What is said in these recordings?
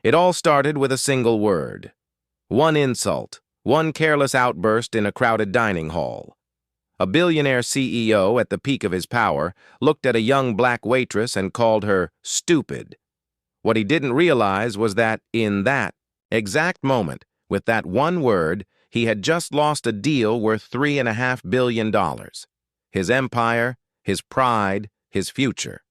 It all started with a single word. One insult, one careless outburst in a crowded dining hall. A billionaire CEO at the peak of his power looked at a young black waitress and called her stupid. What he didn't realize was that in that exact moment, with that one word, he had just lost a deal worth $3.5 billion. His empire, his pride, his future.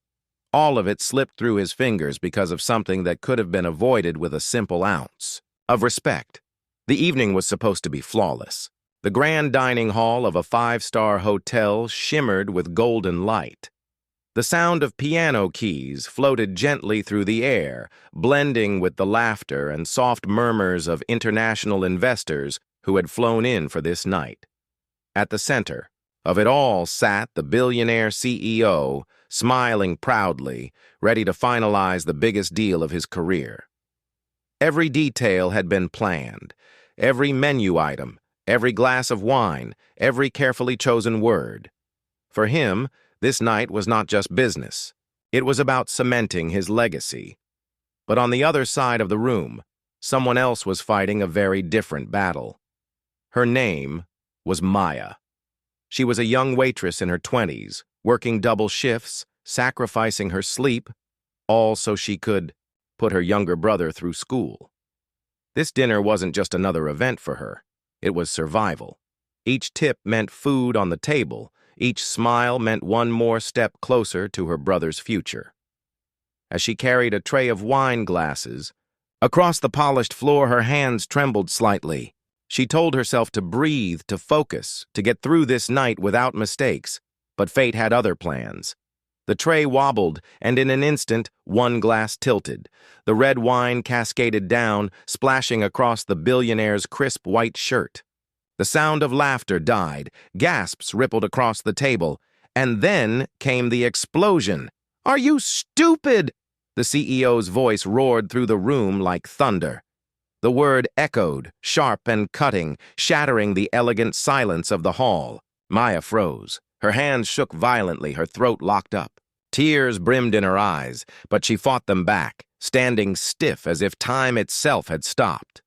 All of it slipped through his fingers because of something that could have been avoided with a simple ounce of respect. The evening was supposed to be flawless. The grand dining hall of a five-star hotel shimmered with golden light. The sound of piano keys floated gently through the air, blending with the laughter and soft murmurs of international investors who had flown in for this night. At the center of it all sat the billionaire CEO, smiling proudly, ready to finalize the biggest deal of his career. Every detail had been planned, every menu item, every glass of wine, every carefully chosen word. For him, this night was not just business. It was about cementing his legacy. But on the other side of the room, someone else was fighting a very different battle. Her name was Maya. She was a young waitress in her 20s, working double shifts, sacrificing her sleep, all so she could put her younger brother through school. This dinner wasn't just another event for her. It was survival. Each tip meant food on the table. Each smile meant one more step closer to her brother's future. As she carried a tray of wine glasses, across the polished floor her hands trembled slightly. She told herself to breathe, to focus, to get through this night without mistakes, but fate had other plans. The tray wobbled, and in an instant, one glass tilted. The red wine cascaded down, splashing across the billionaire's crisp white shirt. The sound of laughter died, gasps rippled across the table, and then came the explosion. "Are you stupid?" The CEO's voice roared through the room like thunder. The word echoed, sharp and cutting, shattering the elegant silence of the hall. Maya froze. Her hands shook violently, her throat locked up. Tears brimmed in her eyes, but she fought them back, standing stiff as if time itself had stopped.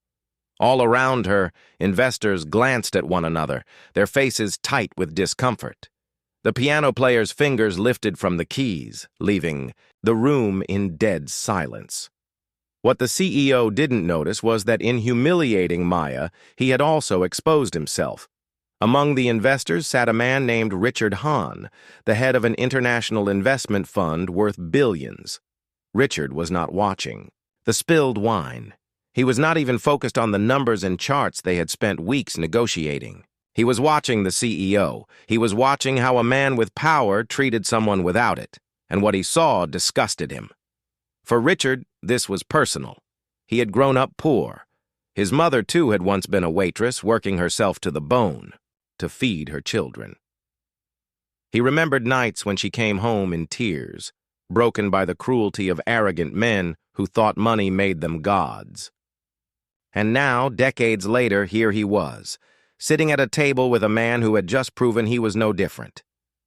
All around her, investors glanced at one another, their faces tight with discomfort. The piano player's fingers lifted from the keys, leaving the room in dead silence. What the CEO didn't notice was that in humiliating Maya, he had also exposed himself. Among the investors sat a man named Richard Hahn, the head of an international investment fund worth billions. Richard was not watching the spilled wine. He was not even focused on the numbers and charts they had spent weeks negotiating. He was watching the CEO. He was watching how a man with power treated someone without it, and what he saw disgusted him. For Richard, this was personal. He had grown up poor. His mother, too, had once been a waitress, working herself to the bone to feed her children. He remembered nights when she came home in tears, broken by the cruelty of arrogant men who thought money made them gods. And now, decades later, here he was, sitting at a table with a man who had just proven he was no different.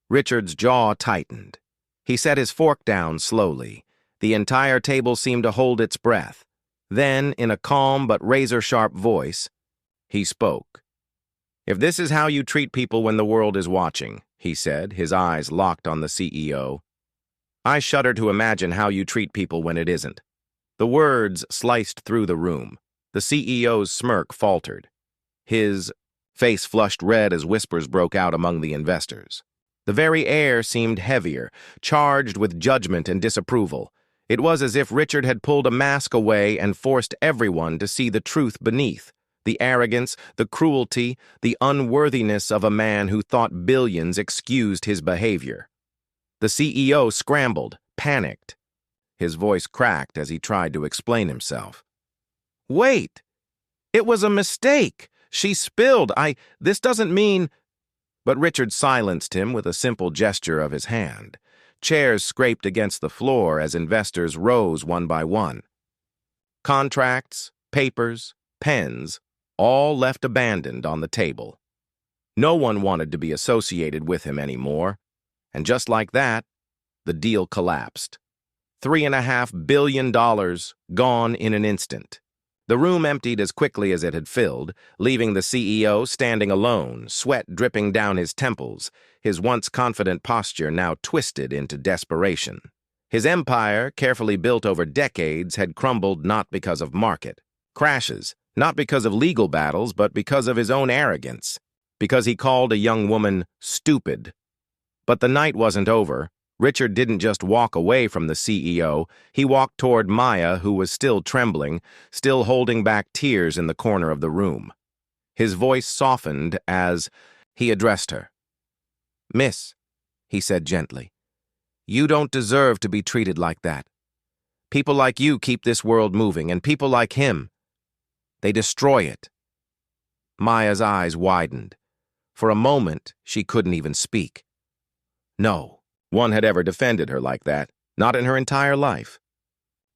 Richard's jaw tightened. He set his fork down slowly. The entire table seemed to hold its breath. Then, in a calm but razor-sharp voice, he spoke. "If this is how you treat people when the world is watching," he said, his eyes locked on the CEO, "I shudder to imagine how you treat people when it isn't." The words sliced through the room. The CEO's smirk faltered. His face flushed red as whispers broke out among the investors. The very air seemed heavier, charged with judgment and disapproval. It was as if Richard had pulled a mask away and forced everyone to see the truth beneath, the arrogance, the cruelty, the unworthiness of a man who thought billions excused his behavior. The CEO scrambled, panicked. His voice cracked as he tried to explain himself. "Wait! It was a mistake! She spilled! This doesn't mean—" But Richard silenced him with a simple gesture of his hand. Chairs scraped against the floor as investors rose one by one. Contracts, papers, pens, all left abandoned on the table. No one wanted to be associated with him anymore, and just like that, the deal collapsed. $3.5 billion gone in an instant. The room emptied as quickly as it had filled, leaving the CEO standing alone, sweat dripping down his temples, his once confident posture now twisted into desperation. His empire, carefully built over decades, had crumbled not because of market crashes, not because of legal battles, but because of his own arrogance, because he called a young woman stupid. But the night wasn't over. Richard didn't just walk away from the CEO, he walked toward Maya, who was still trembling, still holding back tears in the corner of the room. His voice softened as he addressed her. "Miss," he said gently, "you don't deserve to be treated like that. People like you keep this world moving, and people like him, they destroy it." Maya's eyes widened. For a moment, she couldn't even speak. No one had ever defended her like that, not in her entire life.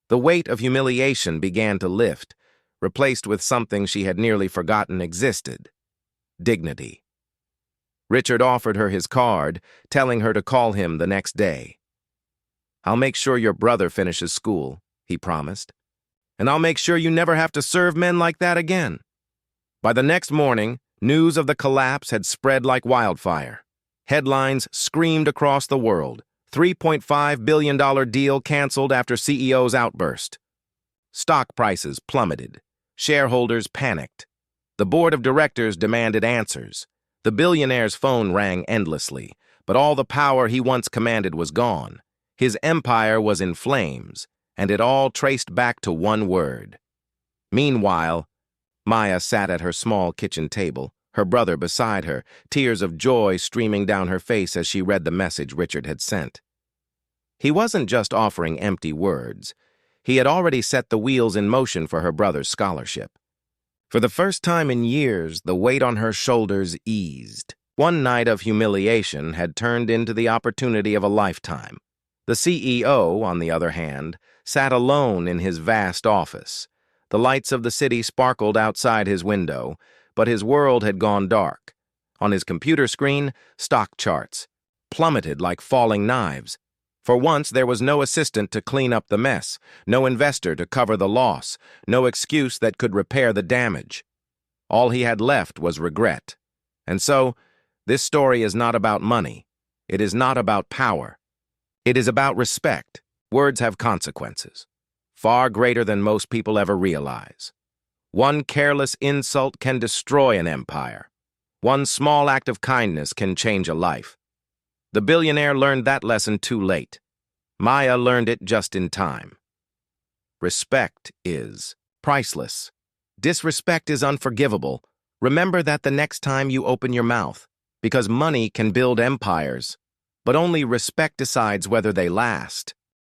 The weight of humiliation began to lift, replaced with something she had nearly forgotten existed: dignity. Richard offered her his card, telling her to call him the next day. "I'll make sure your brother finishes school," he promised. "And I'll make sure you never have to serve men like that again." By the next morning, news of the collapse had spread like wildfire. Headlines screamed across the world. $3.5 billion deal canceled after CEO's outburst. Stock prices plummeted. Shareholders panicked. The board of directors demanded answers. The billionaire's phone rang endlessly, but all the power he once commanded was gone. His empire was in flames, and it all traced back to one word. Meanwhile, Maya sat at her small kitchen table, her brother beside her, tears of joy streaming down her face as she read the message Richard had sent. He wasn't just offering empty words. He had already set the wheels in motion for her brother's scholarship. For the first time in years, the weight on her shoulders eased. One night of humiliation had turned into the opportunity of a lifetime. The CEO, on the other hand, sat alone in his vast office. The lights of the city sparkled outside his window, but his world had gone dark. On his computer screen, stock charts plummeted like falling knives. For once, there was no assistant to clean up the mess, no investor to cover the loss, no excuse that could repair the damage. All he had left was regret. And so, this story is not about money. It is not about power. It is about respect. Words have consequences, far greater than most people ever realize. One careless insult can destroy an empire. One small act of kindness can change a life. The billionaire learned that lesson too late. Maya learned it just in time. Respect is priceless. Disrespect is unforgivable. Remember that the next time you open your mouth, because money can build empires, but only respect decides whether they last.